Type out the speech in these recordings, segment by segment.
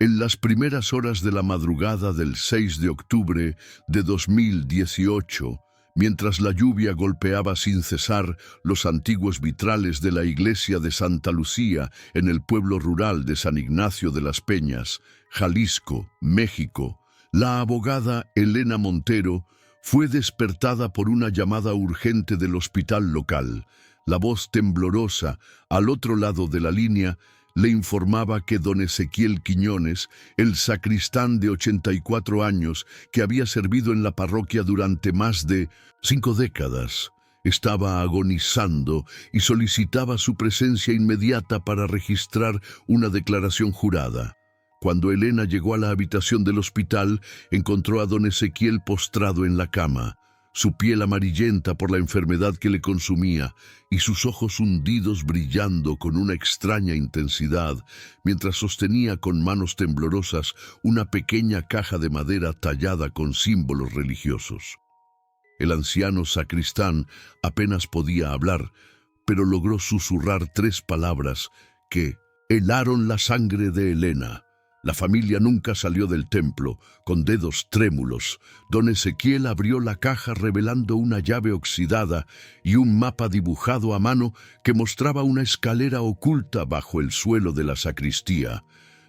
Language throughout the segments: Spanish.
En las primeras horas de la madrugada del 6 de octubre de 2018, mientras la lluvia golpeaba sin cesar los antiguos vitrales de la iglesia de Santa Lucía en el pueblo rural de San Ignacio de las Peñas, Jalisco, México, la abogada Elena Montero fue despertada por una llamada urgente del hospital local. La voz temblorosa, al otro lado de la línea, le informaba que don Ezequiel Quiñones, el sacristán de 84 años que había servido en la parroquia durante más de 5 décadas, estaba agonizando y solicitaba su presencia inmediata para registrar una declaración jurada. Cuando Elena llegó a la habitación del hospital, encontró a don Ezequiel postrado en la cama, su piel amarillenta por la enfermedad que le consumía y sus ojos hundidos brillando con una extraña intensidad, mientras sostenía con manos temblorosas una pequeña caja de madera tallada con símbolos religiosos. El anciano sacristán apenas podía hablar, pero logró susurrar 3 palabras que helaron la sangre de Elena. La familia nunca salió del templo. Con dedos trémulos, don Ezequiel abrió la caja revelando una llave oxidada y un mapa dibujado a mano que mostraba una escalera oculta bajo el suelo de la sacristía.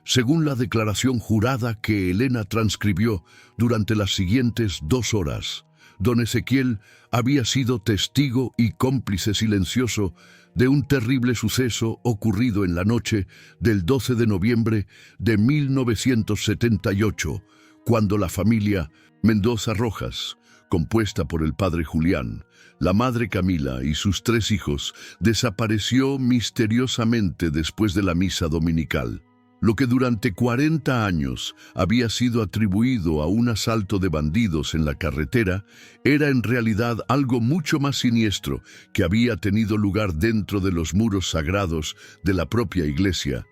Según la declaración jurada que Elena transcribió durante las siguientes 2 horas, don Ezequiel había sido testigo y cómplice silencioso de un terrible suceso ocurrido en la noche del 12 de noviembre de 1978, cuando la familia Mendoza Rojas, compuesta por el padre Julián, la madre Camila y sus 3 hijos, desapareció misteriosamente después de la misa dominical. Lo que durante 40 años había sido atribuido a un asalto de bandidos en la carretera era en realidad algo mucho más siniestro que había tenido lugar dentro de los muros sagrados de la propia iglesia.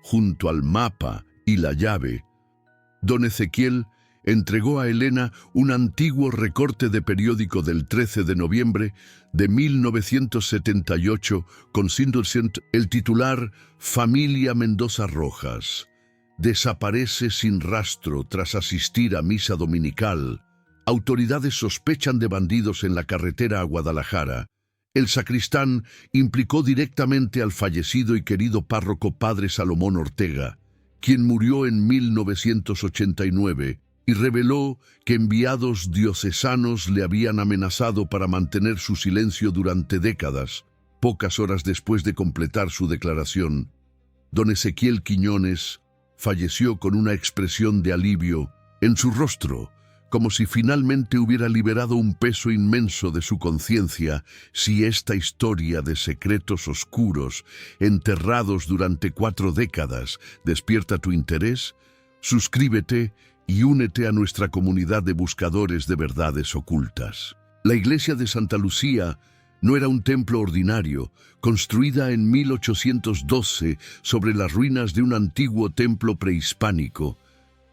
Junto al mapa y la llave, don Ezequiel entregó a Elena un antiguo recorte de periódico del 13 de noviembre de 1978 con el titular «Familia Mendoza Rojas. Desaparece sin rastro tras asistir a misa dominical. Autoridades sospechan de bandidos en la carretera a Guadalajara». El sacristán implicó directamente al fallecido y querido párroco padre Salomón Ortega, quien murió en 1989, y reveló que enviados diocesanos le habían amenazado para mantener su silencio durante décadas. Pocas horas después de completar su declaración, don Ezequiel Quiñones falleció con una expresión de alivio en su rostro, como si finalmente hubiera liberado un peso inmenso de su conciencia. Si esta historia de secretos oscuros, enterrados durante 4 décadas, despierta tu interés, suscríbete y únete a nuestra comunidad de buscadores de verdades ocultas. La iglesia de Santa Lucía no era un templo ordinario, construida en 1812 sobre las ruinas de un antiguo templo prehispánico.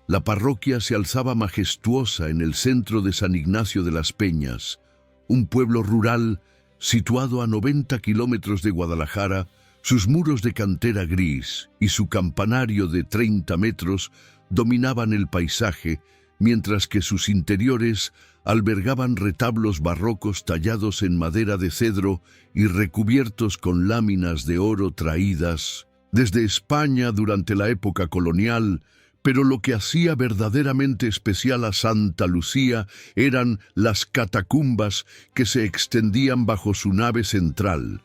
La parroquia se alzaba majestuosa en el centro de San Ignacio de las Peñas, un pueblo rural situado a 90 kilómetros de Guadalajara. Sus muros de cantera gris y su campanario de 30 metros dominaban el paisaje, mientras que sus interiores albergaban retablos barrocos tallados en madera de cedro y recubiertos con láminas de oro traídas desde España durante la época colonial. Pero lo que hacía verdaderamente especial a Santa Lucía eran las catacumbas que se extendían bajo su nave central,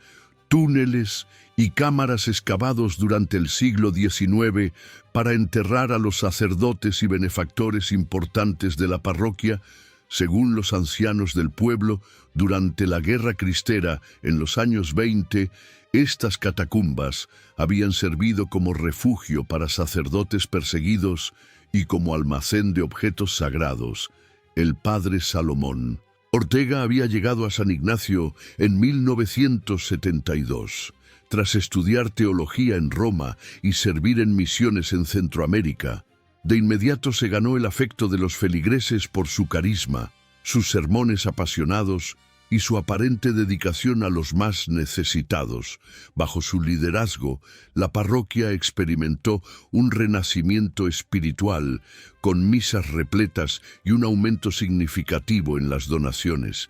túneles y cámaras excavados durante el siglo XIX para enterrar a los sacerdotes y benefactores importantes de la parroquia. Según los ancianos del pueblo, durante la Guerra Cristera en los años 20, estas catacumbas habían servido como refugio para sacerdotes perseguidos y como almacén de objetos sagrados. El padre Salomón Ortega había llegado a San Ignacio en 1972, tras estudiar teología en Roma y servir en misiones en Centroamérica. De inmediato se ganó el afecto de los feligreses por su carisma, sus sermones apasionados y su aparente dedicación a los más necesitados. Bajo su liderazgo, la parroquia experimentó un renacimiento espiritual, con misas repletas y un aumento significativo en las donaciones.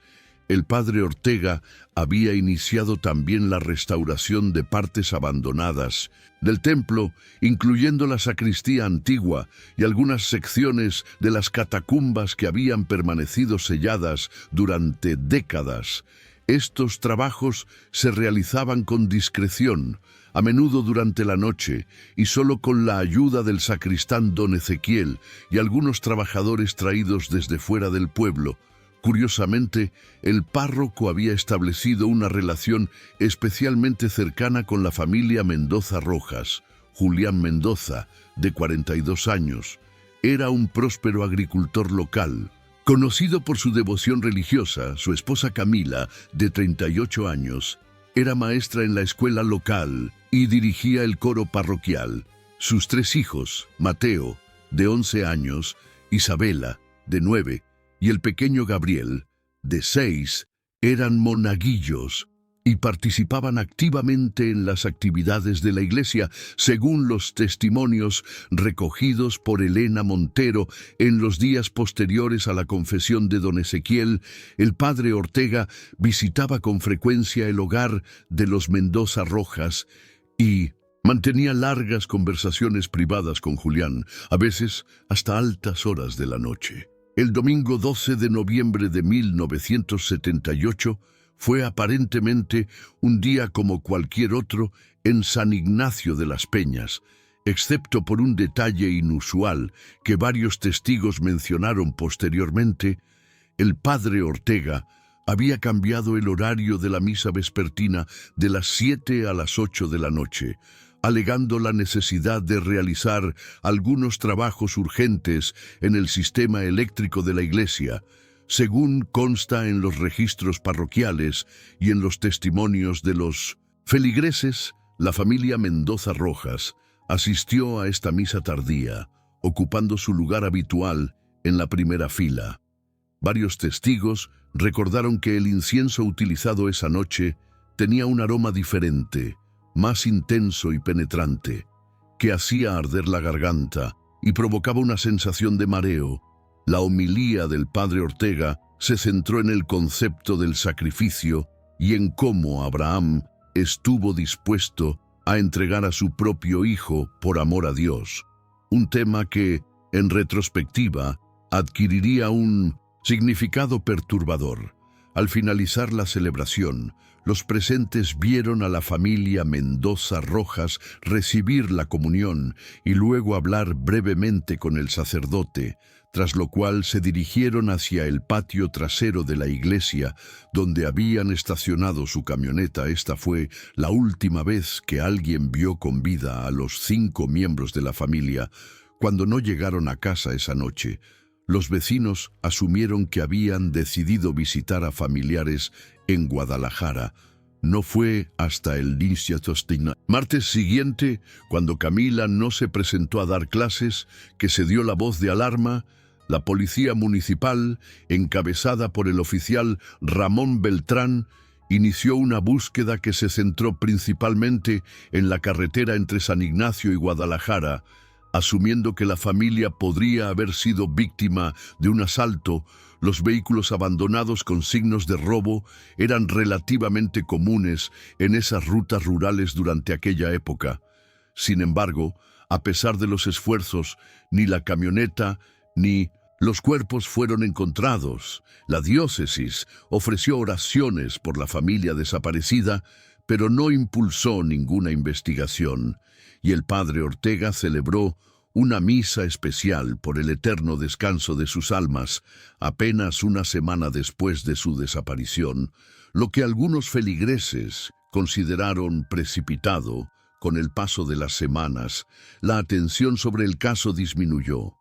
El padre Ortega había iniciado también la restauración de partes abandonadas del templo, incluyendo la sacristía antigua y algunas secciones de las catacumbas que habían permanecido selladas durante décadas. Estos trabajos se realizaban con discreción, a menudo durante la noche, y solo con la ayuda del sacristán don Ezequiel y algunos trabajadores traídos desde fuera del pueblo. Curiosamente, el párroco había establecido una relación especialmente cercana con la familia Mendoza Rojas. Julián Mendoza, de 42 años, era un próspero agricultor local. Conocido por su devoción religiosa, su esposa Camila, de 38 años, era maestra en la escuela local y dirigía el coro parroquial. Sus 3 hijos, Mateo, de 11 años, Isabela, de 9, y el pequeño Gabriel, de 6, eran monaguillos y participaban activamente en las actividades de la iglesia, según los testimonios recogidos por Elena Montero en los días posteriores a la confesión de don Ezequiel. El padre Ortega visitaba con frecuencia el hogar de los Mendoza Rojas y mantenía largas conversaciones privadas con Julián, a veces hasta altas horas de la noche. El domingo 12 de noviembre de 1978 fue aparentemente un día como cualquier otro en San Ignacio de las Peñas, excepto por un detalle inusual que varios testigos mencionaron posteriormente. El padre Ortega había cambiado el horario de la misa vespertina de las 7 a las 8 de la noche, alegando la necesidad de realizar algunos trabajos urgentes en el sistema eléctrico de la iglesia, según consta en los registros parroquiales y en los testimonios de los feligreses. La familia Mendoza Rojas asistió a esta misa tardía, ocupando su lugar habitual en la primera fila. Varios testigos recordaron que el incienso utilizado esa noche tenía un aroma diferente, más intenso y penetrante, que hacía arder la garganta y provocaba una sensación de mareo. La homilía del padre Ortega se centró en el concepto del sacrificio y en cómo Abraham estuvo dispuesto a entregar a su propio hijo por amor a Dios, un tema que, en retrospectiva, adquiriría un significado perturbador. Al finalizar la celebración, los presentes vieron a la familia Mendoza Rojas recibir la comunión y luego hablar brevemente con el sacerdote, tras lo cual se dirigieron hacia el patio trasero de la iglesia, donde habían estacionado su camioneta. Esta fue la última vez que alguien vio con vida a los 5 miembros de la familia. Cuando no llegaron a casa esa noche, los vecinos asumieron que habían decidido visitar a familiares en Guadalajara. No fue hasta el martes siguiente, cuando Camila no se presentó a dar clases, que se dio la voz de alarma. La policía municipal, encabezada por el oficial Ramón Beltrán, inició una búsqueda que se centró principalmente en la carretera entre San Ignacio y Guadalajara, asumiendo que la familia podría haber sido víctima de un asalto. Los vehículos abandonados con signos de robo eran relativamente comunes en esas rutas rurales durante aquella época. Sin embargo, a pesar de los esfuerzos, ni la camioneta ni los cuerpos fueron encontrados. La diócesis ofreció oraciones por la familia desaparecida, pero no impulsó ninguna investigación, y el padre Ortega celebró una misa especial por el eterno descanso de sus almas apenas una semana después de su desaparición, lo que algunos feligreses consideraron precipitado. Con el paso de las semanas, la atención sobre el caso disminuyó,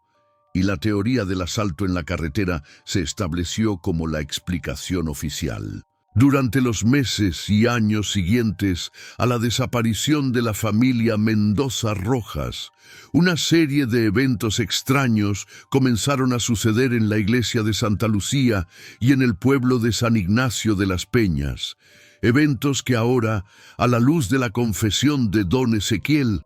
y la teoría del asalto en la carretera se estableció como la explicación oficial. Durante los meses y años siguientes a la desaparición de la familia Mendoza Rojas, una serie de eventos extraños comenzaron a suceder en la iglesia de Santa Lucía y en el pueblo de San Ignacio de las Peñas. Eventos que ahora, a la luz de la confesión de don Ezequiel,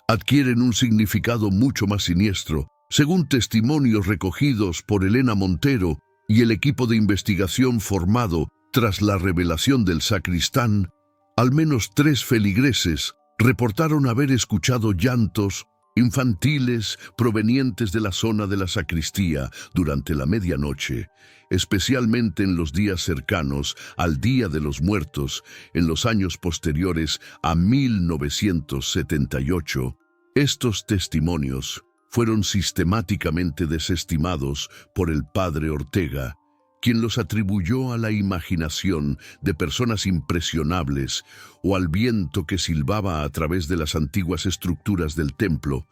adquieren un significado mucho más siniestro. Según testimonios recogidos por Elena Montero y el equipo de investigación formado tras la revelación del sacristán, al menos 3 feligreses reportaron haber escuchado llantos infantiles provenientes de la zona de la sacristía durante la medianoche, especialmente en los días cercanos al Día de los Muertos, en los años posteriores a 1978. Estos testimonios fueron sistemáticamente desestimados por el padre Ortega, quien los atribuyó a la imaginación de personas impresionables o al viento que silbaba a través de las antiguas estructuras del templo.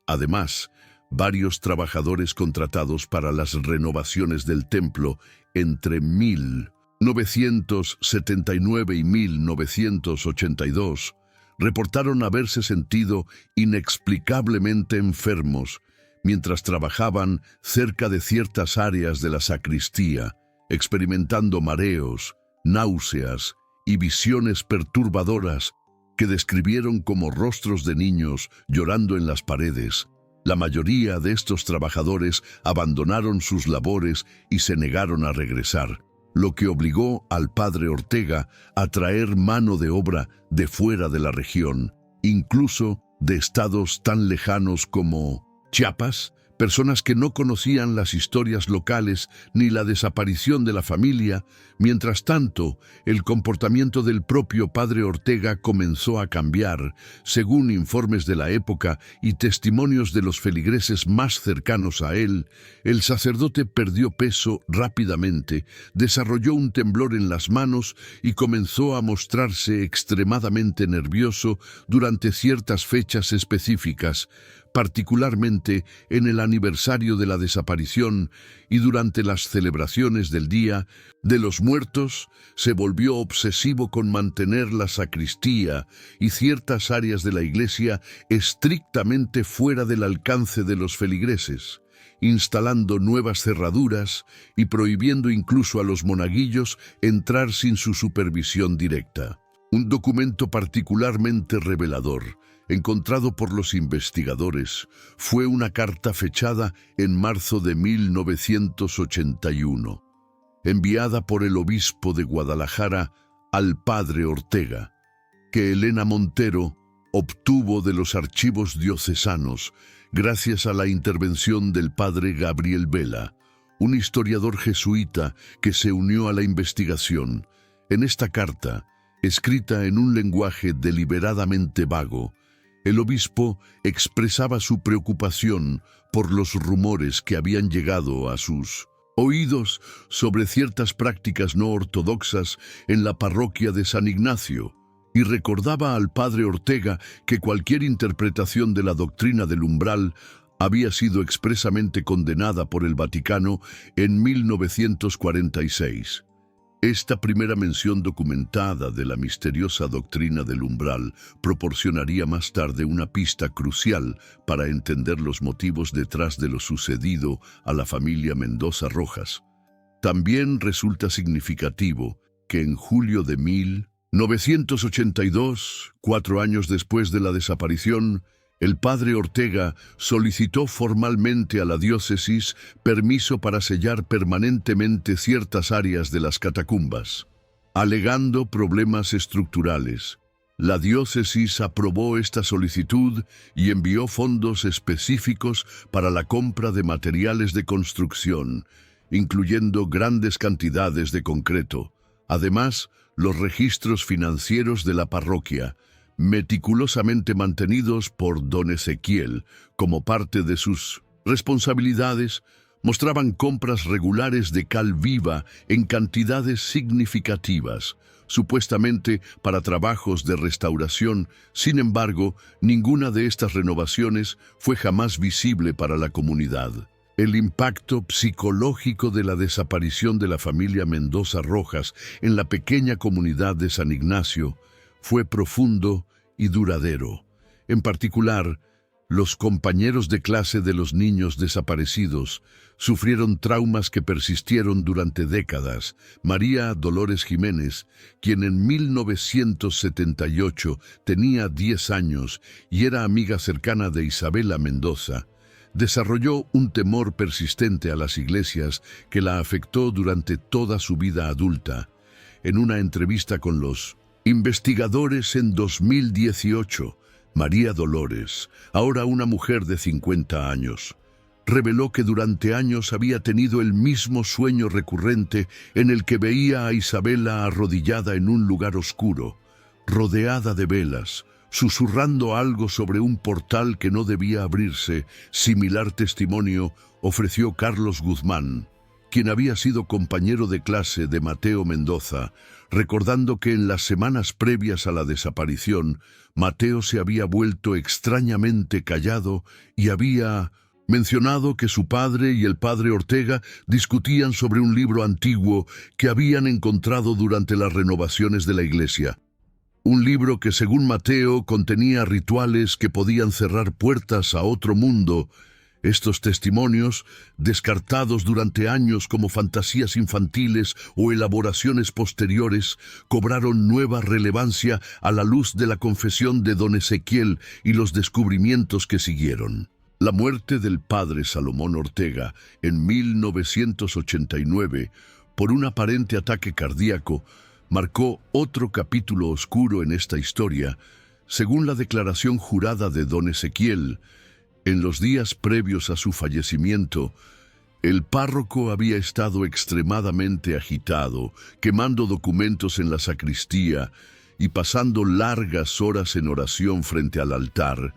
Además, varios trabajadores contratados para las renovaciones del templo entre 1979 y 1982 reportaron haberse sentido inexplicablemente enfermos mientras trabajaban cerca de ciertas áreas de la sacristía, experimentando mareos, náuseas y visiones perturbadoras que describieron como rostros de niños llorando en las paredes. La mayoría de estos trabajadores abandonaron sus labores y se negaron a regresar, lo que obligó al padre Ortega a traer mano de obra de fuera de la región, incluso de estados tan lejanos como Chiapas, personas que no conocían las historias locales ni la desaparición de la familia. Mientras tanto, el comportamiento del propio padre Ortega comenzó a cambiar. Según informes de la época y testimonios de los feligreses más cercanos a él, el sacerdote perdió peso rápidamente, desarrolló un temblor en las manos y comenzó a mostrarse extremadamente nervioso durante ciertas fechas específicas, particularmente en el aniversario de la desaparición y durante las celebraciones del Día de los Muertos. Se volvió obsesivo con mantener la sacristía y ciertas áreas de la iglesia estrictamente fuera del alcance de los feligreses, instalando nuevas cerraduras y prohibiendo incluso a los monaguillos entrar sin su supervisión directa. Un documento particularmente revelador encontrado por los investigadores fue una carta fechada en marzo de 1981, enviada por el obispo de Guadalajara al padre Ortega, que Elena Montero obtuvo de los archivos diocesanos gracias a la intervención del padre Gabriel Vela, un historiador jesuita que se unió a la investigación. En esta carta, escrita en un lenguaje deliberadamente vago, el obispo expresaba su preocupación por los rumores que habían llegado a sus oídos sobre ciertas prácticas no ortodoxas en la parroquia de San Ignacio, y recordaba al padre Ortega que cualquier interpretación de la doctrina del umbral había sido expresamente condenada por el Vaticano en 1946. Esta primera mención documentada de la misteriosa doctrina del umbral proporcionaría más tarde una pista crucial para entender los motivos detrás de lo sucedido a la familia Mendoza Rojas. También resulta significativo que en julio de 1982, 4 años después de la desaparición, el padre Ortega solicitó formalmente a la diócesis permiso para sellar permanentemente ciertas áreas de las catacumbas. Alegando problemas estructurales, la diócesis aprobó esta solicitud y envió fondos específicos para la compra de materiales de construcción, incluyendo grandes cantidades de concreto. Además, los registros financieros de la parroquia, meticulosamente mantenidos por don Ezequiel como parte de sus responsabilidades, mostraban compras regulares de cal viva en cantidades significativas, supuestamente para trabajos de restauración. Sin embargo, ninguna de estas renovaciones fue jamás visible para la comunidad. El impacto psicológico de la desaparición de la familia Mendoza Rojas en la pequeña comunidad de San Ignacio fue profundo y duradero. En particular, los compañeros de clase de los niños desaparecidos sufrieron traumas que persistieron durante décadas. María Dolores Jiménez, quien en 1978 tenía 10 años y era amiga cercana de Isabela Mendoza, desarrolló un temor persistente a las iglesias que la afectó durante toda su vida adulta. En una entrevista con los investigadores en 2018, María Dolores, ahora una mujer de 50 años, reveló que durante años había tenido el mismo sueño recurrente en el que veía a Isabela arrodillada en un lugar oscuro, rodeada de velas, susurrando algo sobre un portal que no debía abrirse. Similar testimonio ofreció Carlos Guzmán, quien había sido compañero de clase de Mateo Mendoza, recordando que en las semanas previas a la desaparición, Mateo se había vuelto extrañamente callado y había mencionado que su padre y el padre Ortega discutían sobre un libro antiguo que habían encontrado durante las renovaciones de la iglesia. Un libro que, según Mateo, contenía rituales que podían cerrar puertas a otro mundo. Estos testimonios, descartados durante años como fantasías infantiles o elaboraciones posteriores, cobraron nueva relevancia a la luz de la confesión de don Ezequiel y los descubrimientos que siguieron. La muerte del padre Salomón Ortega en 1989, por un aparente ataque cardíaco, marcó otro capítulo oscuro en esta historia. Según la declaración jurada de don Ezequiel, en los días previos a su fallecimiento, el párroco había estado extremadamente agitado, quemando documentos en la sacristía y pasando largas horas en oración frente al altar.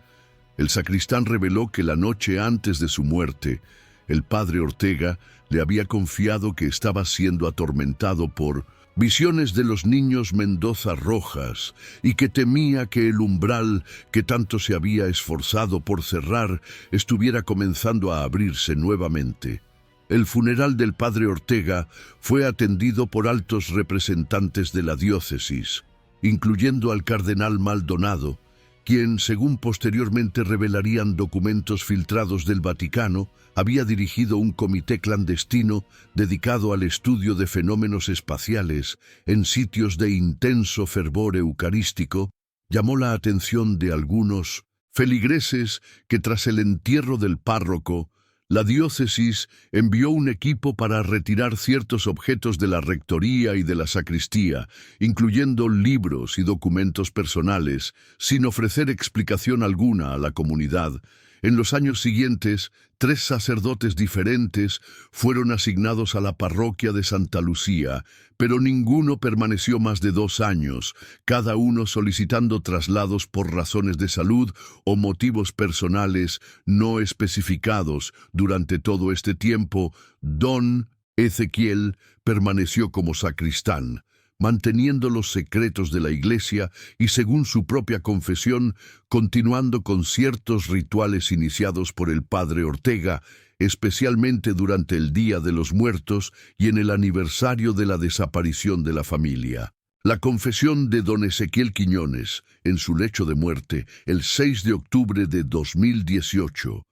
El sacristán reveló que la noche antes de su muerte, el padre Ortega le había confiado que estaba siendo atormentado por visiones de los niños Mendoza Rojas y que temía que el umbral que tanto se había esforzado por cerrar estuviera comenzando a abrirse nuevamente. El funeral del padre Ortega fue atendido por altos representantes de la diócesis, incluyendo al cardenal Maldonado, quien, según posteriormente revelarían documentos filtrados del Vaticano, había dirigido un comité clandestino dedicado al estudio de fenómenos espaciales en sitios de intenso fervor eucarístico. Llamó la atención de algunos feligreses que, tras el entierro del párroco, la diócesis envió un equipo para retirar ciertos objetos de la rectoría y de la sacristía, incluyendo libros y documentos personales, sin ofrecer explicación alguna a la comunidad. En los años siguientes, 3 sacerdotes diferentes fueron asignados a la parroquia de Santa Lucía, pero ninguno permaneció más de 2 años, cada uno solicitando traslados por razones de salud o motivos personales no especificados. Durante todo este tiempo, don Ezequiel permaneció como sacristán, manteniendo los secretos de la iglesia y, según su propia confesión, continuando con ciertos rituales iniciados por el padre Ortega, especialmente durante el Día de los Muertos y en el aniversario de la desaparición de la familia. La confesión de don Ezequiel Quiñones, en su lecho de muerte, el 6 de octubre de 2018,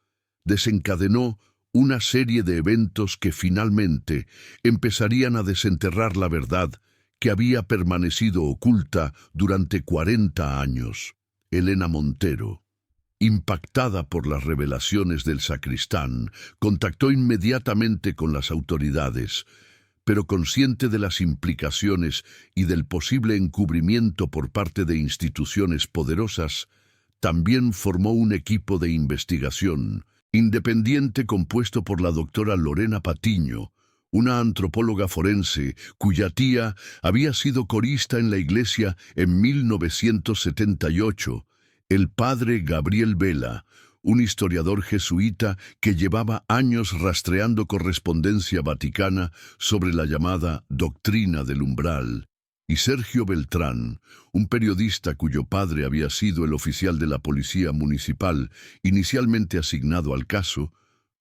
desencadenó una serie de eventos que finalmente empezarían a desenterrar la verdad que había permanecido oculta durante 40 años. Elena Montero, impactada por las revelaciones del sacristán, contactó inmediatamente con las autoridades, pero consciente de las implicaciones y del posible encubrimiento por parte de instituciones poderosas, también formó un equipo de investigación independiente compuesto por la doctora Lorena Patiño, una antropóloga forense cuya tía había sido corista en la iglesia en 1978, el padre Gabriel Vela, un historiador jesuita que llevaba años rastreando correspondencia vaticana sobre la llamada doctrina del umbral, y Sergio Beltrán, un periodista cuyo padre había sido el oficial de la policía municipal inicialmente asignado al caso,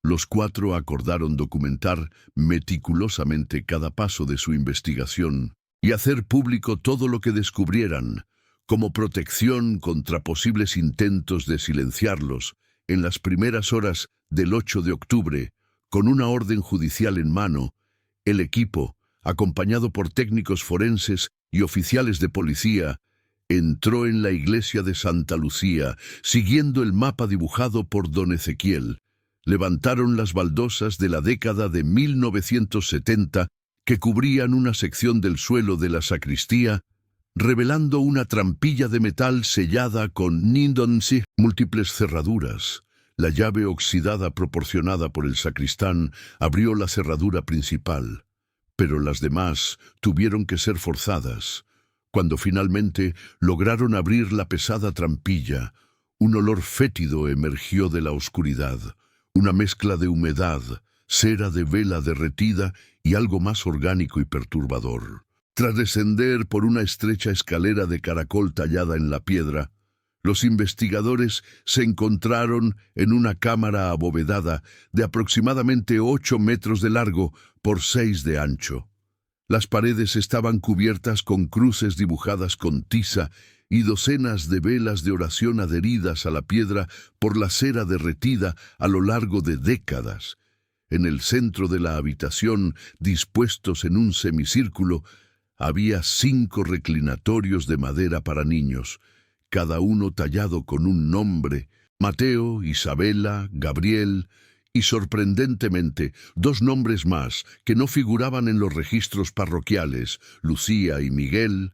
Los cuatro acordaron documentar meticulosamente cada paso de su investigación y hacer público todo lo que descubrieran, como protección contra posibles intentos de silenciarlos. En las primeras horas del 8 de octubre, con una orden judicial en mano, el equipo, acompañado por técnicos forenses y oficiales de policía, entró en la iglesia de Santa Lucía, siguiendo el mapa dibujado por don Ezequiel. Levantaron las baldosas de la década de 1970 que cubrían una sección del suelo de la sacristía, revelando una trampilla de metal sellada con múltiples cerraduras. La llave oxidada proporcionada por el sacristán abrió la cerradura principal, pero las demás tuvieron que ser forzadas. Cuando finalmente lograron abrir la pesada trampilla, un olor fétido emergió de la oscuridad, una mezcla de humedad, cera de vela derretida y algo más orgánico y perturbador. Tras descender por una estrecha escalera de caracol tallada en la piedra, los investigadores se encontraron en una cámara abovedada de aproximadamente 8 metros de largo por 6 de ancho. Las paredes estaban cubiertas con cruces dibujadas con tiza y docenas de velas de oración adheridas a la piedra por la cera derretida a lo largo de décadas. En el centro de la habitación, dispuestos en un semicírculo, había 5 reclinatorios de madera para niños, cada uno tallado con un nombre: Mateo, Isabela, Gabriel, y sorprendentemente 2 nombres más que no figuraban en los registros parroquiales: Lucía y Miguel.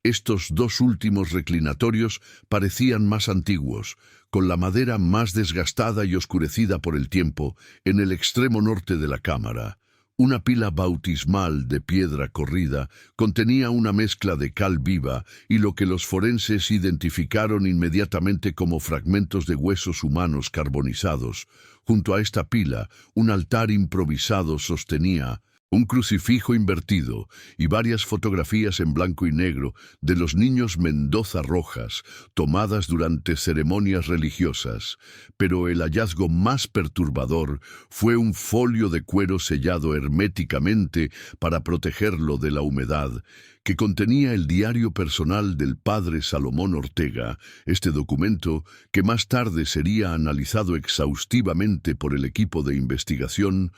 Estos 2 últimos reclinatorios parecían más antiguos, con la madera más desgastada y oscurecida por el tiempo. En el extremo norte de la cámara, una pila bautismal de piedra corrida contenía una mezcla de cal viva y lo que los forenses identificaron inmediatamente como fragmentos de huesos humanos carbonizados. Junto a esta pila, un altar improvisado sostenía un crucifijo invertido y varias fotografías en blanco y negro de los niños Mendoza Rojas, tomadas durante ceremonias religiosas. Pero el hallazgo más perturbador fue un folio de cuero sellado herméticamente para protegerlo de la humedad, que contenía el diario personal del padre Salomón Ortega. Este documento, que más tarde sería analizado exhaustivamente por el equipo de investigación,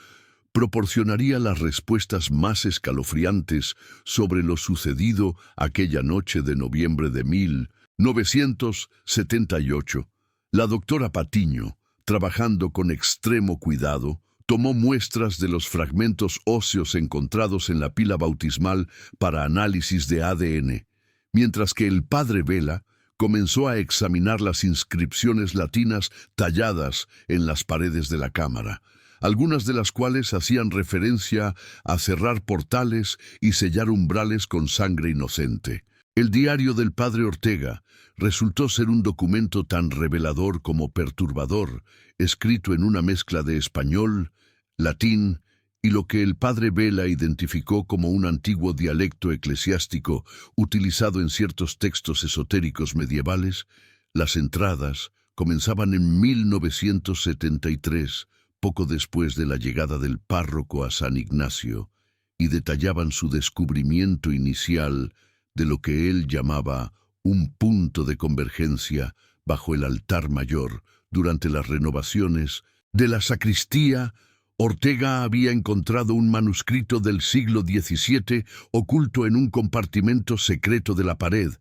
proporcionaría las respuestas más escalofriantes sobre lo sucedido aquella noche de noviembre de 1978. La doctora Patiño, trabajando con extremo cuidado, tomó muestras de los fragmentos óseos encontrados en la pila bautismal para análisis de ADN, mientras que el padre Vela comenzó a examinar las inscripciones latinas talladas en las paredes de la cámara, algunas de las cuales hacían referencia a cerrar portales y sellar umbrales con sangre inocente. El diario del padre Ortega resultó ser un documento tan revelador como perturbador, escrito en una mezcla de español, latín y lo que el padre Vela identificó como un antiguo dialecto eclesiástico utilizado en ciertos textos esotéricos medievales. Las entradas comenzaban en 1973, poco después de la llegada del párroco a San Ignacio, y detallaban su descubrimiento inicial de lo que él llamaba un punto de convergencia bajo el altar mayor. Durante las renovaciones de la sacristía, Ortega había encontrado un manuscrito del siglo XVII oculto en un compartimento secreto de la pared.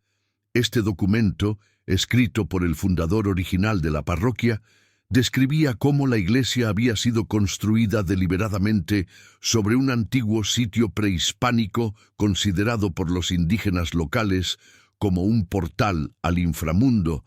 Este documento, escrito por el fundador original de la parroquia, describía cómo la iglesia había sido construida deliberadamente sobre un antiguo sitio prehispánico considerado por los indígenas locales como un portal al inframundo.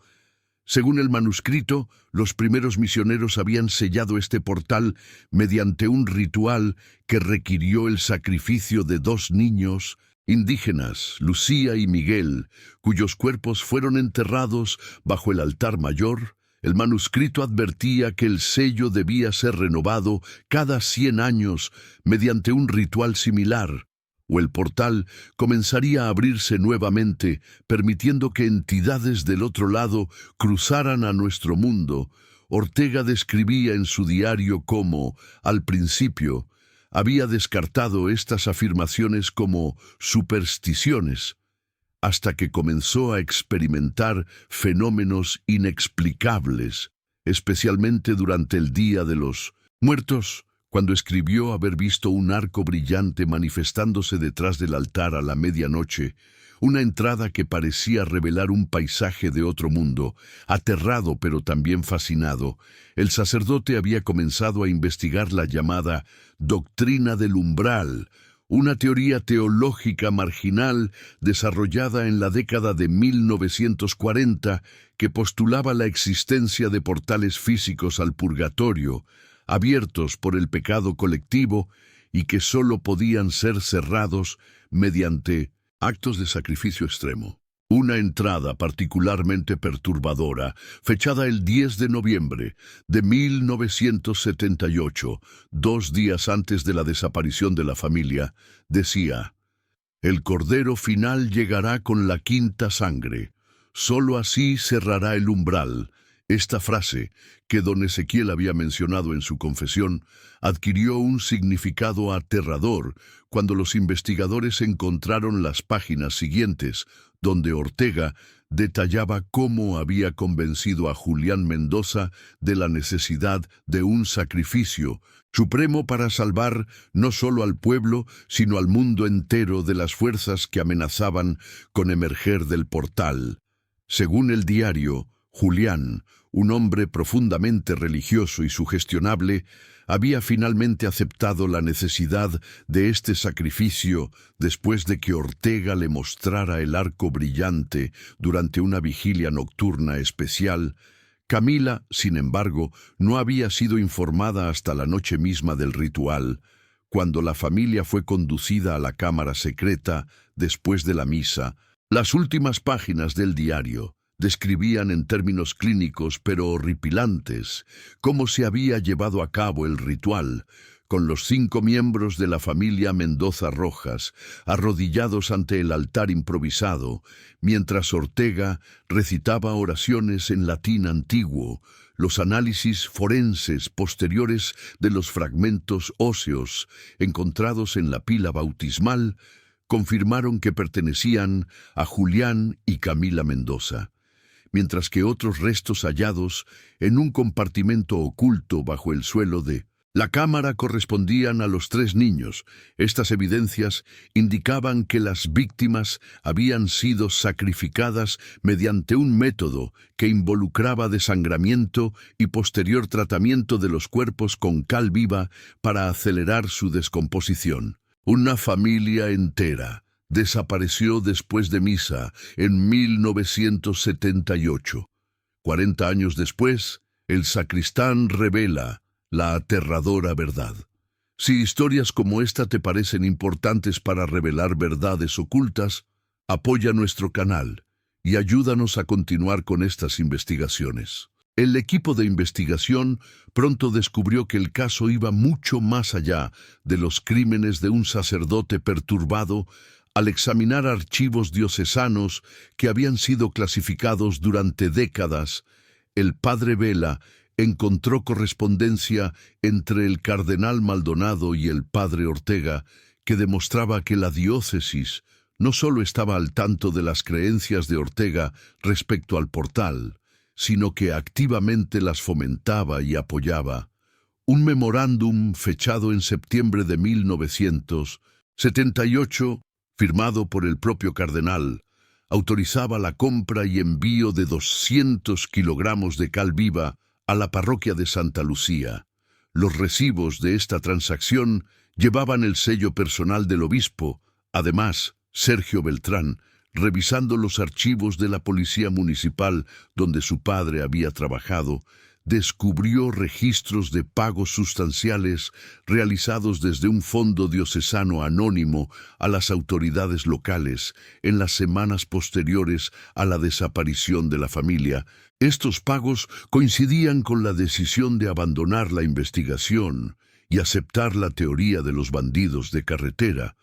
Según el manuscrito, los primeros misioneros habían sellado este portal mediante un ritual que requirió el sacrificio de 2 niños indígenas, Lucía y Miguel, cuyos cuerpos fueron enterrados bajo el altar mayor. El manuscrito advertía que el sello debía ser renovado cada 100 años mediante un ritual similar, o el portal comenzaría a abrirse nuevamente, permitiendo que entidades del otro lado cruzaran a nuestro mundo, Ortega describía en su diario cómo, al principio, había descartado estas afirmaciones como supersticiones, hasta que comenzó a experimentar fenómenos inexplicables, especialmente durante el Día de los Muertos, cuando escribió haber visto un arco brillante manifestándose detrás del altar a la medianoche, una entrada que parecía revelar un paisaje de otro mundo. Aterrado pero también fascinado, el sacerdote había comenzado a investigar la llamada doctrina del umbral, una teoría teológica marginal desarrollada en la década de 1940 que postulaba la existencia de portales físicos al purgatorio, abiertos por el pecado colectivo y que sólo podían ser cerrados mediante actos de sacrificio extremo. Una entrada particularmente perturbadora, fechada el 10 de noviembre de 1978, 2 días antes de la desaparición de la familia, decía: «El Cordero final llegará con la quinta sangre. Solo así cerrará el umbral». Esta frase, que don Ezequiel había mencionado en su confesión, adquirió un significado aterrador cuando los investigadores encontraron las páginas siguientes, donde Ortega detallaba cómo había convencido a Julián Mendoza de la necesidad de un sacrificio supremo para salvar no solo al pueblo, sino al mundo entero de las fuerzas que amenazaban con emerger del portal. Según el diario, Julián, un hombre profundamente religioso y sugestionable, había finalmente aceptado la necesidad de este sacrificio después de que Ortega le mostrara el arco brillante durante una vigilia nocturna especial. Camila, sin embargo, no había sido informada hasta la noche misma del ritual, cuando la familia fue conducida a la cámara secreta después de la misa. Las últimas páginas del diario describían en términos clínicos pero horripilantes cómo se había llevado a cabo el ritual, con los 5 miembros de la familia Mendoza Rojas arrodillados ante el altar improvisado, mientras Ortega recitaba oraciones en latín antiguo. Los análisis forenses posteriores de los fragmentos óseos encontrados en la pila bautismal confirmaron que pertenecían a Julián y Camila Mendoza, mientras que otros restos hallados en un compartimento oculto bajo el suelo de la cámara correspondían a los 3 niños. Estas evidencias indicaban que las víctimas habían sido sacrificadas mediante un método que involucraba desangramiento y posterior tratamiento de los cuerpos con cal viva para acelerar su descomposición. Una familia entera desapareció después de misa en 1978. 40 años después, el sacristán revela la aterradora verdad. Si historias como esta te parecen importantes para revelar verdades ocultas, apoya nuestro canal y ayúdanos a continuar con estas investigaciones. El equipo de investigación pronto descubrió que el caso iba mucho más allá de los crímenes de un sacerdote perturbado. Al examinar archivos diocesanos que habían sido clasificados durante décadas, el padre Vela encontró correspondencia entre el cardenal Maldonado y el padre Ortega que demostraba que la diócesis no solo estaba al tanto de las creencias de Ortega respecto al portal, sino que activamente las fomentaba y apoyaba. Un memorándum fechado en septiembre de 1978, firmado por el propio cardenal, autorizaba la compra y envío de 200 kilogramos de cal viva a la parroquia de Santa Lucía. Los recibos de esta transacción llevaban el sello personal del obispo. Además, Sergio Beltrán, revisando los archivos de la policía municipal donde su padre había trabajado, descubrió registros de pagos sustanciales realizados desde un fondo diocesano anónimo a las autoridades locales en las semanas posteriores a la desaparición de la familia. Estos pagos coincidían con la decisión de abandonar la investigación y aceptar la teoría de los bandidos de carretera.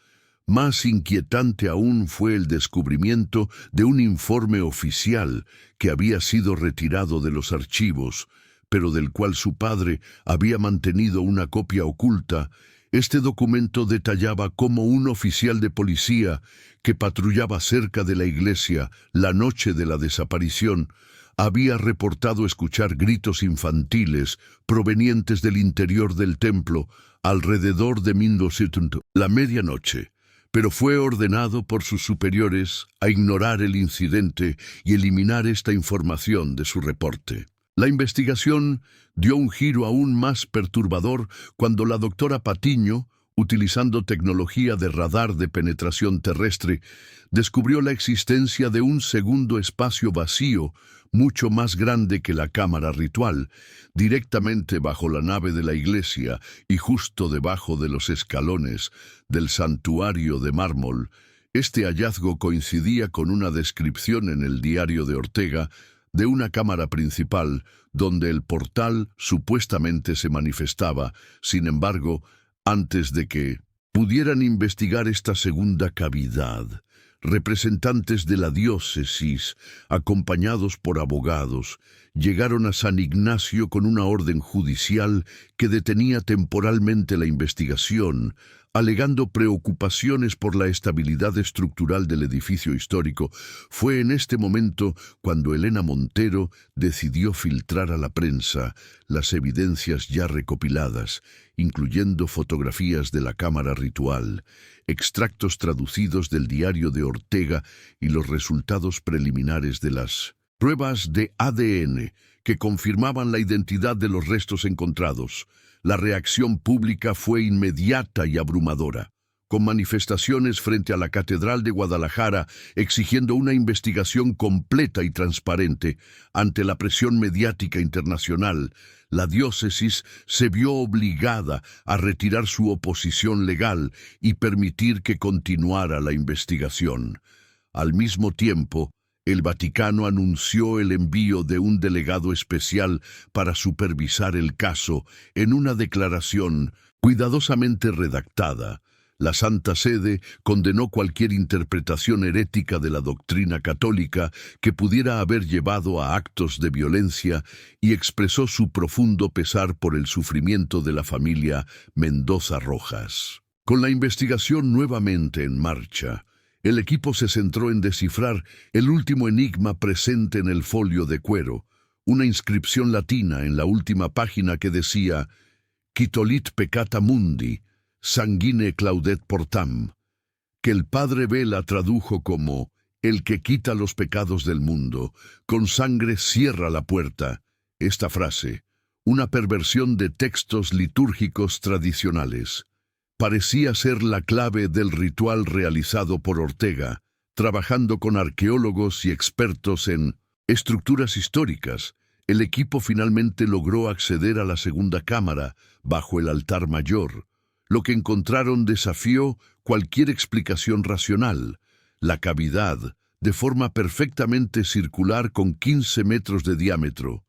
Más inquietante aún fue el descubrimiento de un informe oficial que había sido retirado de los archivos, pero del cual su padre había mantenido una copia oculta, este documento detallaba cómo un oficial de policía que patrullaba cerca de la iglesia la noche de la desaparición había reportado escuchar gritos infantiles provenientes del interior del templo alrededor de 1900, la medianoche, pero fue ordenado por sus superiores a ignorar el incidente y eliminar esta información de su reporte. La investigación dio un giro aún más perturbador cuando la doctora Patiño, utilizando tecnología de radar de penetración terrestre, descubrió la existencia de un segundo espacio vacío mucho más grande que la cámara ritual, directamente bajo la nave de la iglesia y justo debajo de los escalones del santuario de mármol. Este hallazgo coincidía con una descripción en el diario de Ortega de una cámara principal donde el portal supuestamente se manifestaba. Sin embargo, antes de que pudieran investigar esta segunda cavidad, representantes de la diócesis, acompañados por abogados, llegaron a San Ignacio con una orden judicial que detenía temporalmente la investigación, alegando preocupaciones por la estabilidad estructural del edificio histórico. Fue en este momento cuando Elena Montero decidió filtrar a la prensa las evidencias ya recopiladas, incluyendo fotografías de la cámara ritual, extractos traducidos del diario de Ortega y los resultados preliminares de las pruebas de ADN que confirmaban la identidad de los restos encontrados. La reacción pública fue inmediata y abrumadora, con manifestaciones frente a la Catedral de Guadalajara exigiendo una investigación completa y transparente. Ante la presión mediática internacional, la diócesis se vio obligada a retirar su oposición legal y permitir que continuara la investigación. Al mismo tiempo, el Vaticano anunció el envío de un delegado especial para supervisar el caso. En una declaración cuidadosamente redactada, la Santa Sede condenó cualquier interpretación herética de la doctrina católica que pudiera haber llevado a actos de violencia y expresó su profundo pesar por el sufrimiento de la familia Mendoza Rojas. Con la investigación nuevamente en marcha, el equipo se centró en descifrar el último enigma presente en el folio de cuero, una inscripción latina en la última página que decía «Quitolit peccata mundi, sanguine claudet portam», que el padre Vela tradujo como «el que quita los pecados del mundo, con sangre cierra la puerta». Esta frase, una perversión de textos litúrgicos tradicionales, parecía ser la clave del ritual realizado por Ortega, trabajando con arqueólogos y expertos en estructuras históricas. El equipo finalmente logró acceder a la segunda cámara, bajo el altar mayor. Lo que encontraron desafió cualquier explicación racional. La cavidad, de forma perfectamente circular con 15 metros de diámetro,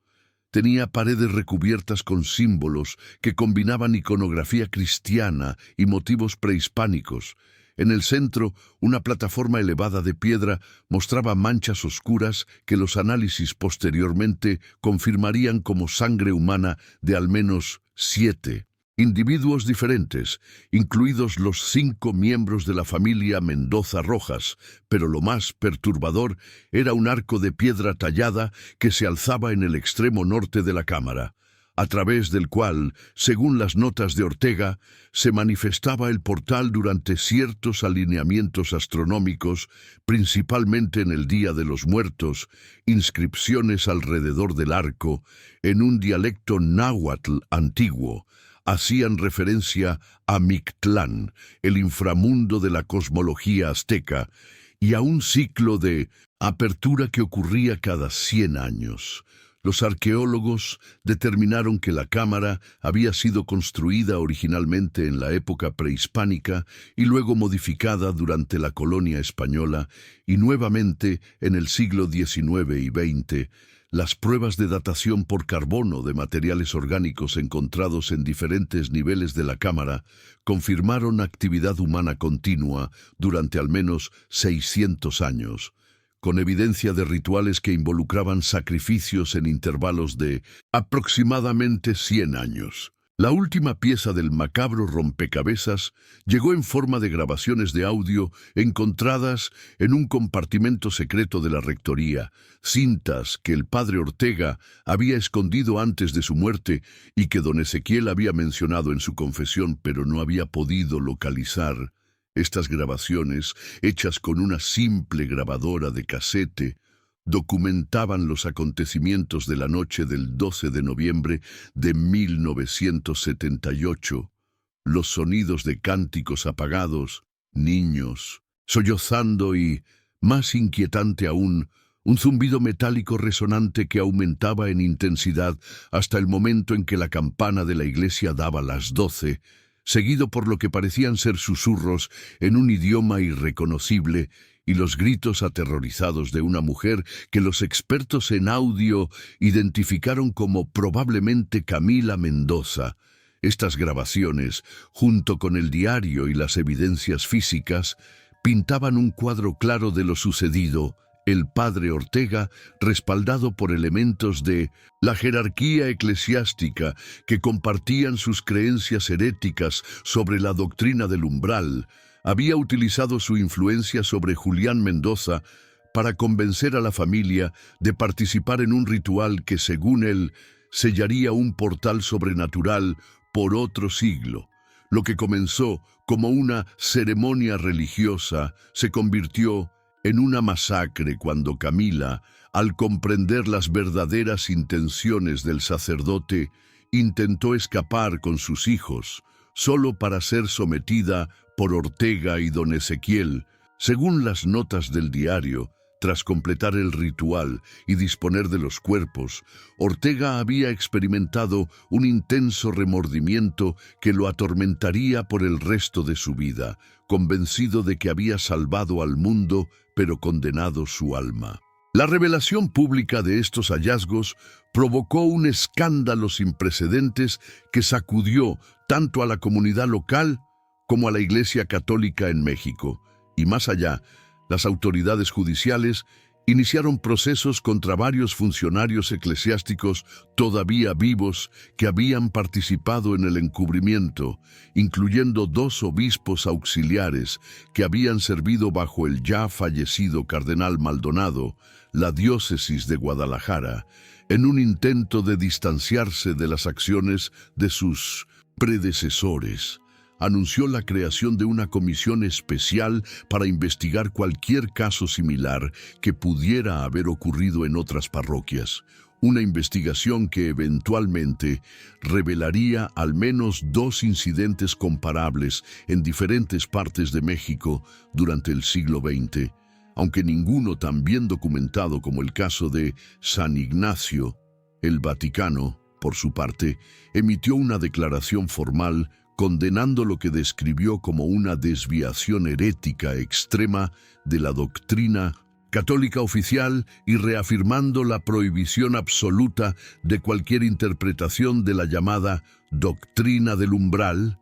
tenía paredes recubiertas con símbolos que combinaban iconografía cristiana y motivos prehispánicos. En el centro, una plataforma elevada de piedra mostraba manchas oscuras que los análisis posteriormente confirmarían como sangre humana de al menos 7 individuos diferentes, incluidos los 5 miembros de la familia Mendoza Rojas, pero lo más perturbador era un arco de piedra tallada que se alzaba en el extremo norte de la cámara, a través del cual, según las notas de Ortega, se manifestaba el portal durante ciertos alineamientos astronómicos, principalmente en el Día de los Muertos. Inscripciones alrededor del arco, en un dialecto náhuatl antiguo, hacían referencia a Mictlán, el inframundo de la cosmología azteca, y a un ciclo de apertura que ocurría cada 100 años. Los arqueólogos determinaron que la cámara había sido construida originalmente en la época prehispánica y luego modificada durante la colonia española y nuevamente en el siglo XIX y XX. Las pruebas de datación por carbono de materiales orgánicos encontrados en diferentes niveles de la cámara confirmaron actividad humana continua durante al menos 600 años. con evidencia de rituales que involucraban sacrificios en intervalos de aproximadamente 100 años. La última pieza del macabro rompecabezas llegó en forma de grabaciones de audio encontradas en un compartimento secreto de la rectoría, cintas que el padre Ortega había escondido antes de su muerte y que don Ezequiel había mencionado en su confesión, pero no había podido localizar. Estas grabaciones, hechas con una simple grabadora de casete, documentaban los acontecimientos de la noche del 12 de noviembre de 1978, los sonidos de cánticos apagados, niños, sollozando y, más inquietante aún, un zumbido metálico resonante que aumentaba en intensidad hasta el momento en que la campana de la iglesia daba las 12, seguido por lo que parecían ser susurros en un idioma irreconocible y los gritos aterrorizados de una mujer que los expertos en audio identificaron como probablemente Camila Mendoza. Estas grabaciones, junto con el diario y las evidencias físicas, pintaban un cuadro claro de lo sucedido. El padre Ortega, respaldado por elementos de la jerarquía eclesiástica que compartían sus creencias heréticas sobre la doctrina del umbral, había utilizado su influencia sobre Julián Mendoza para convencer a la familia de participar en un ritual que, según él, sellaría un portal sobrenatural por otro siglo. Lo que comenzó como una ceremonia religiosa se convirtió en una masacre cuando Camila, al comprender las verdaderas intenciones del sacerdote, intentó escapar con sus hijos, solo para ser sometida por Ortega y don Ezequiel. Según las notas del diario, tras completar el ritual y disponer de los cuerpos, Ortega había experimentado un intenso remordimiento que lo atormentaría por el resto de su vida, convencido de que había salvado al mundo, pero condenado su alma. La revelación pública de estos hallazgos provocó un escándalo sin precedentes que sacudió tanto a la comunidad local como a la Iglesia Católica en México. Y más allá, las autoridades judiciales iniciaron procesos contra varios funcionarios eclesiásticos todavía vivos que habían participado en el encubrimiento, incluyendo 2 obispos auxiliares que habían servido bajo el ya fallecido cardenal Maldonado, la diócesis de Guadalajara, en un intento de distanciarse de las acciones de sus predecesores. Anunció la creación de una comisión especial para investigar cualquier caso similar que pudiera haber ocurrido en otras parroquias. Una investigación que eventualmente revelaría al menos 2 incidentes comparables en diferentes partes de México durante el siglo XX, aunque ninguno tan bien documentado como el caso de San Ignacio. El Vaticano, por su parte, emitió una declaración formal condenando lo que describió como una desviación herética extrema de la doctrina católica oficial y reafirmando la prohibición absoluta de cualquier interpretación de la llamada doctrina del umbral,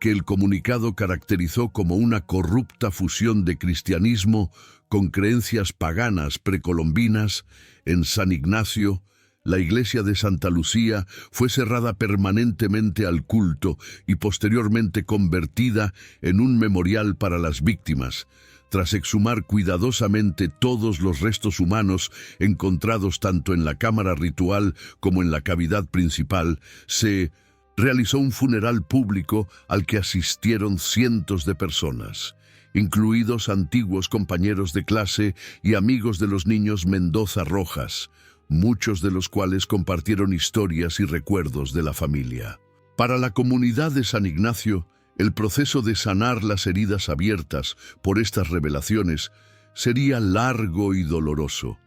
que el comunicado caracterizó como una corrupta fusión de cristianismo con creencias paganas precolombinas. En San Ignacio, la iglesia de Santa Lucía fue cerrada permanentemente al culto y posteriormente convertida en un memorial para las víctimas. Tras exhumar cuidadosamente todos los restos humanos encontrados tanto en la cámara ritual como en la cavidad principal, se realizó un funeral público al que asistieron cientos de personas, incluidos antiguos compañeros de clase y amigos de los niños Mendoza Rojas, muchos de los cuales compartieron historias y recuerdos de la familia. Para la comunidad de San Ignacio, el proceso de sanar las heridas abiertas por estas revelaciones sería largo y doloroso.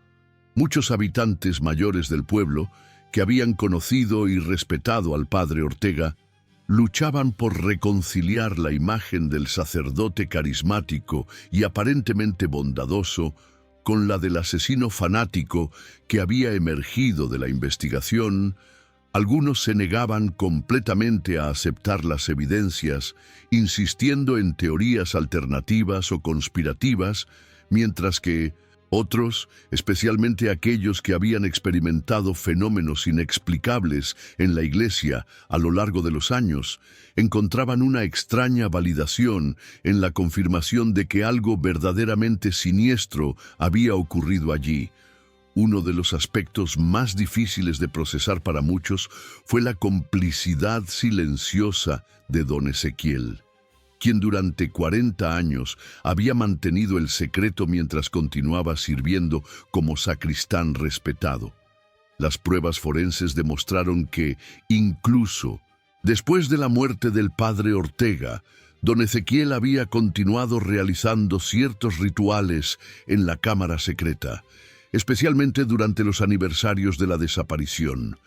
Muchos habitantes mayores del pueblo, que habían conocido y respetado al padre Ortega, luchaban por reconciliar la imagen del sacerdote carismático y aparentemente bondadoso con la del asesino fanático que había emergido de la investigación. Algunos se negaban completamente a aceptar las evidencias, insistiendo en teorías alternativas o conspirativas, mientras que Otros, especialmente aquellos que habían experimentado fenómenos inexplicables en la iglesia a lo largo de los años, encontraban una extraña validación en la confirmación de que algo verdaderamente siniestro había ocurrido allí. Uno de los aspectos más difíciles de procesar para muchos fue la complicidad silenciosa de don Ezequiel, quien durante 40 años había mantenido el secreto mientras continuaba sirviendo como sacristán respetado. Las pruebas forenses demostraron que, incluso después de la muerte del padre Ortega, don Ezequiel había continuado realizando ciertos rituales en la cámara secreta, especialmente durante los aniversarios de la desaparición.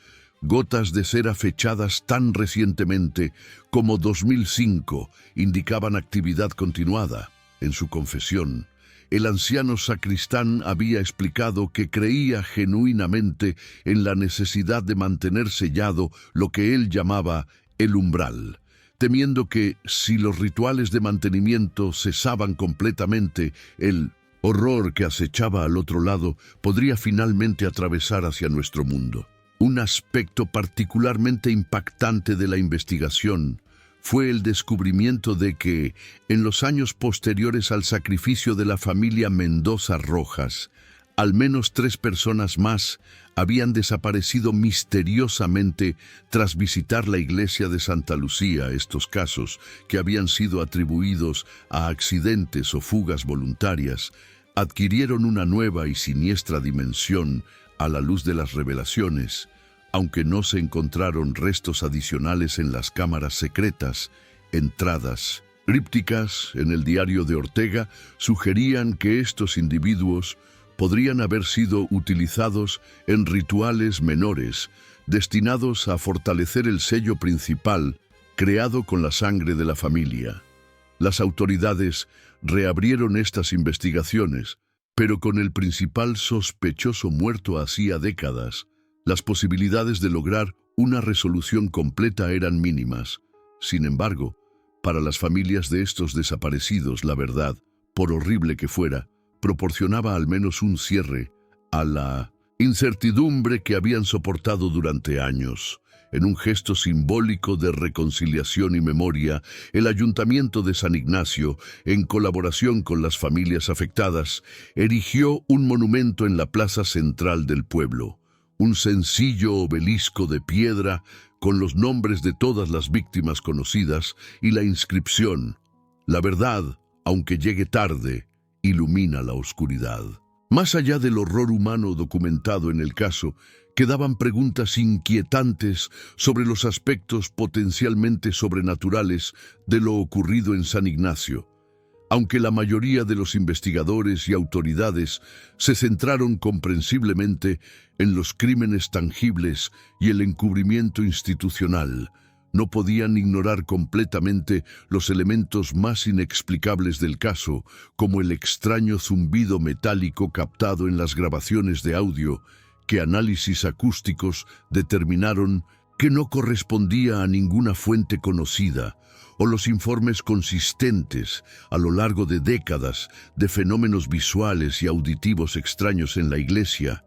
Gotas de cera fechadas tan recientemente como 2005 indicaban actividad continuada. En su confesión, el anciano sacristán había explicado que creía genuinamente en la necesidad de mantener sellado lo que él llamaba el umbral, temiendo que, si los rituales de mantenimiento cesaban completamente, el horror que acechaba al otro lado podría finalmente atravesar hacia nuestro mundo. Un aspecto particularmente impactante de la investigación fue el descubrimiento de que, en los años posteriores al sacrificio de la familia Mendoza Rojas, al menos 3 personas más habían desaparecido misteriosamente tras visitar la iglesia de Santa Lucía. Estos casos, que habían sido atribuidos a accidentes o fugas voluntarias, adquirieron una nueva y siniestra dimensión a la luz de las revelaciones. Aunque no se encontraron restos adicionales en las cámaras secretas, entradas crípticas en el diario de Ortega sugerían que estos individuos podrían haber sido utilizados en rituales menores, destinados a fortalecer el sello principal creado con la sangre de la familia. Las autoridades reabrieron estas investigaciones, pero con el principal sospechoso muerto hacía décadas, las posibilidades de lograr una resolución completa eran mínimas. Sin embargo, para las familias de estos desaparecidos, la verdad, por horrible que fuera, proporcionaba al menos un cierre a la incertidumbre que habían soportado durante años. En un gesto simbólico de reconciliación y memoria, el Ayuntamiento de San Ignacio, en colaboración con las familias afectadas, erigió un monumento en la plaza central del pueblo. Un sencillo obelisco de piedra con los nombres de todas las víctimas conocidas y la inscripción: "La verdad, aunque llegue tarde, ilumina la oscuridad". Más allá del horror humano documentado en el caso, quedaban preguntas inquietantes sobre los aspectos potencialmente sobrenaturales de lo ocurrido en San Ignacio. Aunque la mayoría de los investigadores y autoridades se centraron comprensiblemente en los crímenes tangibles y el encubrimiento institucional, no podían ignorar completamente los elementos más inexplicables del caso, como el extraño zumbido metálico captado en las grabaciones de audio, que análisis acústicos determinaron que no correspondía a ninguna fuente conocida, o los informes consistentes a lo largo de décadas de fenómenos visuales y auditivos extraños en la iglesia.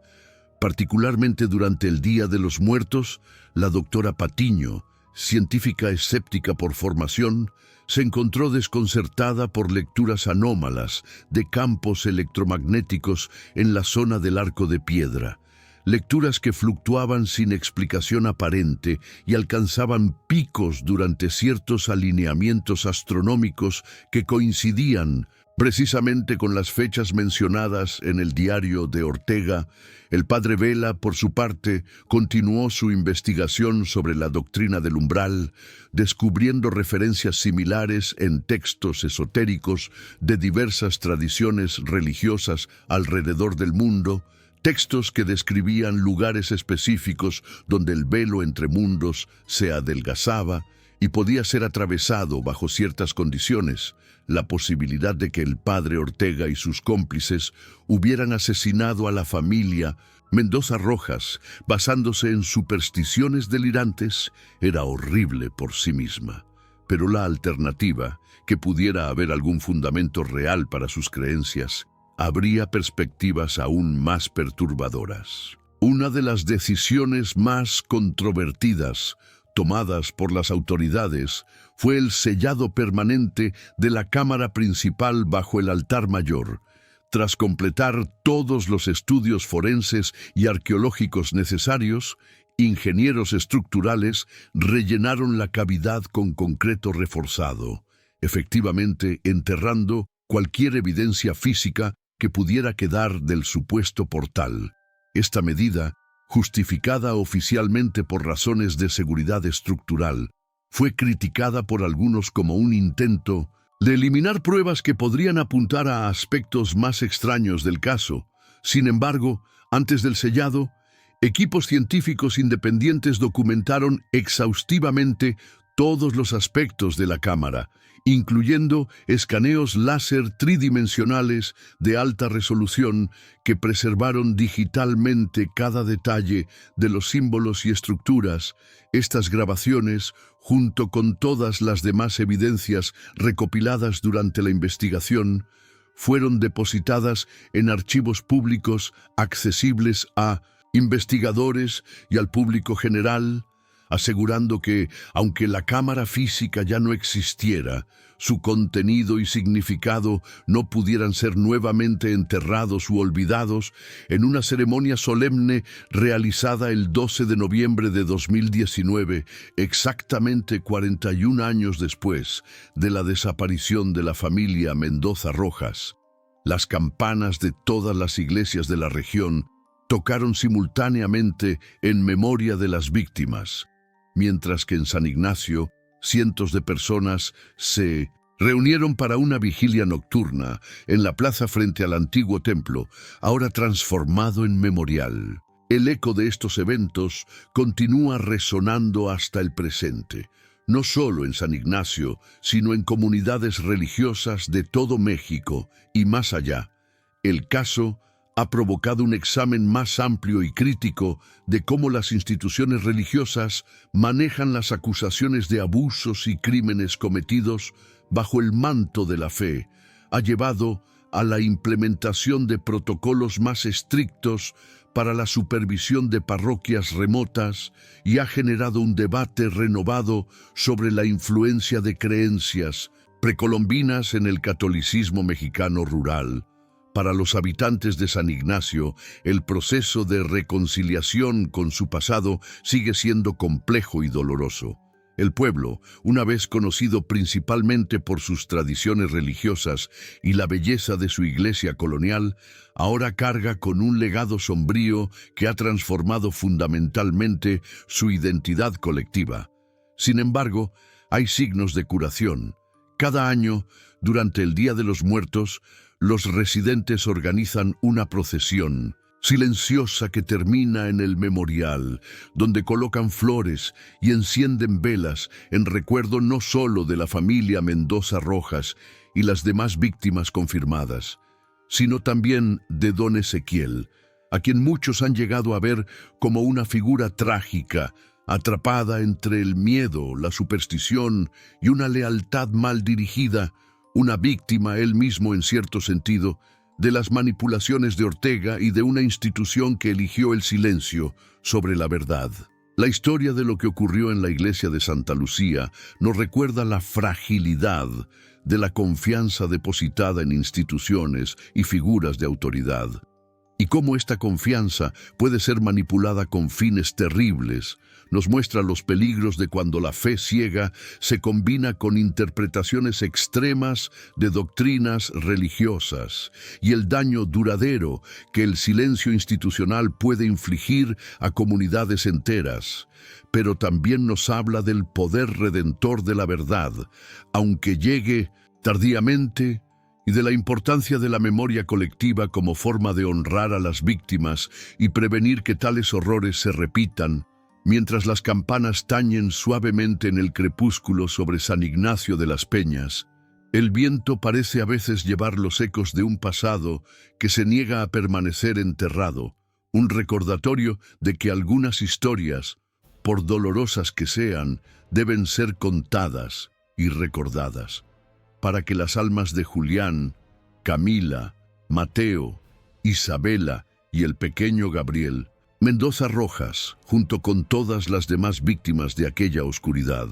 Particularmente durante el Día de los Muertos, la doctora Patiño, científica escéptica por formación, se encontró desconcertada por lecturas anómalas de campos electromagnéticos en la zona del Arco de Piedra. Lecturas que fluctuaban sin explicación aparente y alcanzaban picos durante ciertos alineamientos astronómicos que coincidían precisamente con las fechas mencionadas en el diario de Ortega. El padre Vela, por su parte, continuó su investigación sobre la doctrina del umbral, descubriendo referencias similares en textos esotéricos de diversas tradiciones religiosas alrededor del mundo, textos que describían lugares específicos donde el velo entre mundos se adelgazaba y podía ser atravesado bajo ciertas condiciones. La posibilidad de que el padre Ortega y sus cómplices hubieran asesinado a la familia Mendoza Rojas basándose en supersticiones delirantes era horrible por sí misma. Pero la alternativa, que pudiera haber algún fundamento real para sus creencias, habría perspectivas aún más perturbadoras. Una de las decisiones más controvertidas tomadas por las autoridades fue el sellado permanente de la cámara principal bajo el altar mayor. Tras completar todos los estudios forenses y arqueológicos necesarios, ingenieros estructurales rellenaron la cavidad con concreto reforzado, efectivamente enterrando cualquier evidencia física que pudiera quedar del supuesto portal. Esta medida, justificada oficialmente por razones de seguridad estructural, fue criticada por algunos como un intento de eliminar pruebas que podrían apuntar a aspectos más extraños del caso. Sin embargo, antes del sellado, equipos científicos independientes documentaron exhaustivamente todos los aspectos de la cámara, incluyendo escaneos láser tridimensionales de alta resolución que preservaron digitalmente cada detalle de los símbolos y estructuras. Estas grabaciones, junto con todas las demás evidencias recopiladas durante la investigación, fueron depositadas en archivos públicos accesibles a investigadores y al público general, asegurando que, aunque la cámara física ya no existiera, su contenido y significado no pudieran ser nuevamente enterrados u olvidados en una ceremonia solemne realizada el 12 de noviembre de 2019, exactamente 41 años después de la desaparición de la familia Mendoza Rojas. Las campanas de todas las iglesias de la región tocaron simultáneamente en memoria de las víctimas, mientras que en San Ignacio cientos de personas se reunieron para una vigilia nocturna en la plaza frente al antiguo templo, ahora transformado en memorial. El eco de estos eventos continúa resonando hasta el presente, no solo en San Ignacio, sino en comunidades religiosas de todo México y más allá. El caso ha provocado un examen más amplio y crítico de cómo las instituciones religiosas manejan las acusaciones de abusos y crímenes cometidos bajo el manto de la fe. Ha llevado a la implementación de protocolos más estrictos para la supervisión de parroquias remotas y ha generado un debate renovado sobre la influencia de creencias precolombinas en el catolicismo mexicano rural. Para los habitantes de San Ignacio, el proceso de reconciliación con su pasado sigue siendo complejo y doloroso. El pueblo, una vez conocido principalmente por sus tradiciones religiosas y la belleza de su iglesia colonial, ahora carga con un legado sombrío que ha transformado fundamentalmente su identidad colectiva. Sin embargo, hay signos de curación. Cada año, durante el Día de los Muertos, los residentes organizan una procesión silenciosa que termina en el memorial, donde colocan flores y encienden velas en recuerdo no solo de la familia Mendoza Rojas y las demás víctimas confirmadas, sino también de don Ezequiel, a quien muchos han llegado a ver como una figura trágica, atrapada entre el miedo, la superstición y una lealtad mal dirigida, una víctima él mismo en cierto sentido, de las manipulaciones de Ortega y de una institución que eligió el silencio sobre la verdad. La historia de lo que ocurrió en la iglesia de Santa Lucía nos recuerda la fragilidad de la confianza depositada en instituciones y figuras de autoridad, y cómo esta confianza puede ser manipulada con fines terribles. Nos muestra los peligros de cuando la fe ciega se combina con interpretaciones extremas de doctrinas religiosas y el daño duradero que el silencio institucional puede infligir a comunidades enteras. Pero también nos habla del poder redentor de la verdad, aunque llegue tardíamente, y de la importancia de la memoria colectiva como forma de honrar a las víctimas y prevenir que tales horrores se repitan. Mientras las campanas tañen suavemente en el crepúsculo sobre San Ignacio de las Peñas, el viento parece a veces llevar los ecos de un pasado que se niega a permanecer enterrado, un recordatorio de que algunas historias, por dolorosas que sean, deben ser contadas y recordadas, para que las almas de Julián, Camila, Mateo, Isabela y el pequeño Gabriel, Mendoza Rojas, junto con todas las demás víctimas de aquella oscuridad,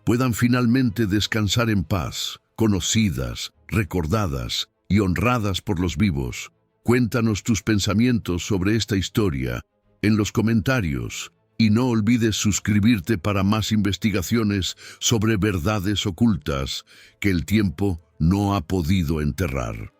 puedan finalmente descansar en paz, conocidas, recordadas y honradas por los vivos. Cuéntanos tus pensamientos sobre esta historia en los comentarios y no olvides suscribirte para más investigaciones sobre verdades ocultas que el tiempo no ha podido enterrar.